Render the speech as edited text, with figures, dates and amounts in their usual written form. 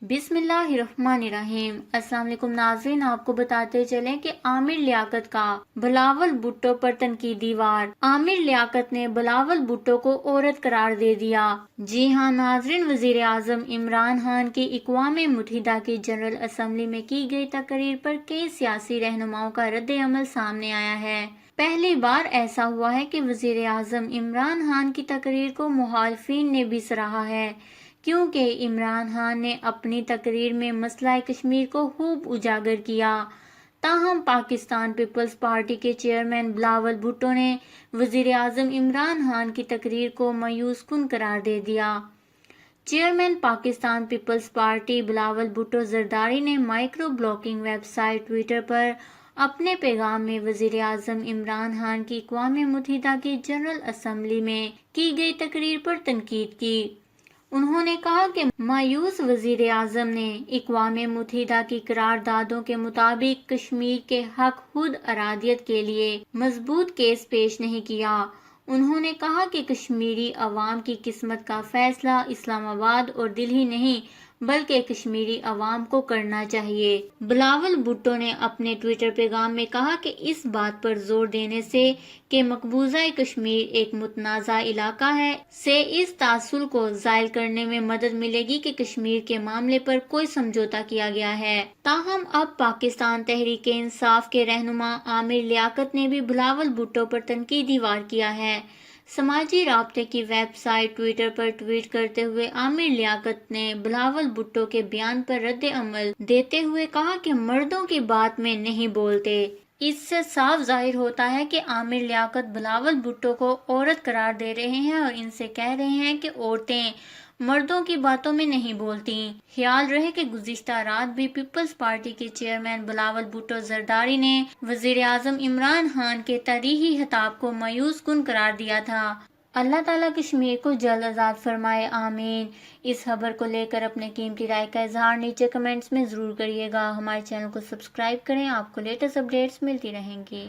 بسم اللہ الرحمن الرحیم۔ السلام علیکم ناظرین، آپ کو بتاتے چلیں کہ عامر لیاقت کا بلاول بھٹو پر تنقیدی وار۔ عامر لیاقت نے بلاول بھٹو کو عورت قرار دے دیا۔ جی ہاں ناظرین، وزیر اعظم عمران خان کی اقوام متحدہ کی جنرل اسمبلی میں کی گئی تقریر پر کئی سیاسی رہنماؤں کا رد عمل سامنے آیا ہے۔ پہلی بار ایسا ہوا ہے کہ وزیر اعظم عمران خان کی تقریر کو مخالفین نے بھی سراہا ہے، کیونکہ عمران خان نے اپنی تقریر میں مسئلہ کشمیر کو خوب اجاگر کیا۔ تاہم پاکستان پیپلز پارٹی کے چیئرمین بلاول بھٹو نے وزیر اعظم عمران خان کی تقریر کو مایوس کن قرار دے دیا۔ چیئرمین پاکستان پیپلز پارٹی بلاول بھٹو زرداری نے micro blogging website Twitter پر اپنے پیغام میں وزیر اعظم عمران خان کی اقوام متحدہ کی جنرل اسمبلی میں کی گئی تقریر پر تنقید کی۔ انہوں نے کہا کہ مایوس وزیر اعظم نے اقوام متحدہ کی قراردادوں کے مطابق کشمیر کے حق خود ارادیت کے لیے مضبوط کیس پیش نہیں کیا۔ انہوں نے کہا کہ کشمیری عوام کی قسمت کا فیصلہ اسلام آباد اور دہلی نہیں بلکہ کشمیری عوام کو کرنا چاہیے۔ بلاول بھٹو نے اپنے ٹویٹر پیغام میں کہا کہ اس بات پر زور دینے سے کہ مقبوضہ کشمیر ایک متنازع علاقہ ہے سے اس تاثر کو زائل کرنے میں مدد ملے گی کہ کشمیر کے معاملے پر کوئی سمجھوتہ کیا گیا ہے۔ تاہم اب پاکستان تحریک انصاف کے رہنما عامر لیاقت نے بھی بلاول بھٹو پر تنقیدی وار کیا ہے۔ سماجی رابطے کی ویب سائٹ ٹویٹر پر ٹویٹ کرتے ہوئے عامر لیاقت نے بلاول بھٹو کے بیان پر رد عمل دیتے ہوئے کہا کہ مردوں کی بات میں نہیں بولتے۔ اس سے صاف ظاہر ہوتا ہے کہ عامر لیاقت بلاول بھٹو کو عورت قرار دے رہے ہیں اور ان سے کہہ رہے ہیں کہ عورتیں مردوں کی باتوں میں نہیں بولتی۔ خیال رہے کہ گزشتہ رات بھی پیپلز پارٹی کے چیئرمین بلاول بھٹو زرداری نے وزیر اعظم عمران خان کے تاریخی خطاب کو مایوس کن قرار دیا تھا۔ اللہ تعالیٰ کشمیر کو جلد آزاد فرمائے، آمین۔ اس خبر کو لے کر اپنے قیمتی رائے کا اظہار نیچے کمنٹس میں ضرور کریے گا۔ ہمارے چینل کو سبسکرائب کریں، آپ کو لیٹسٹ اپڈیٹس ملتی رہیں گی۔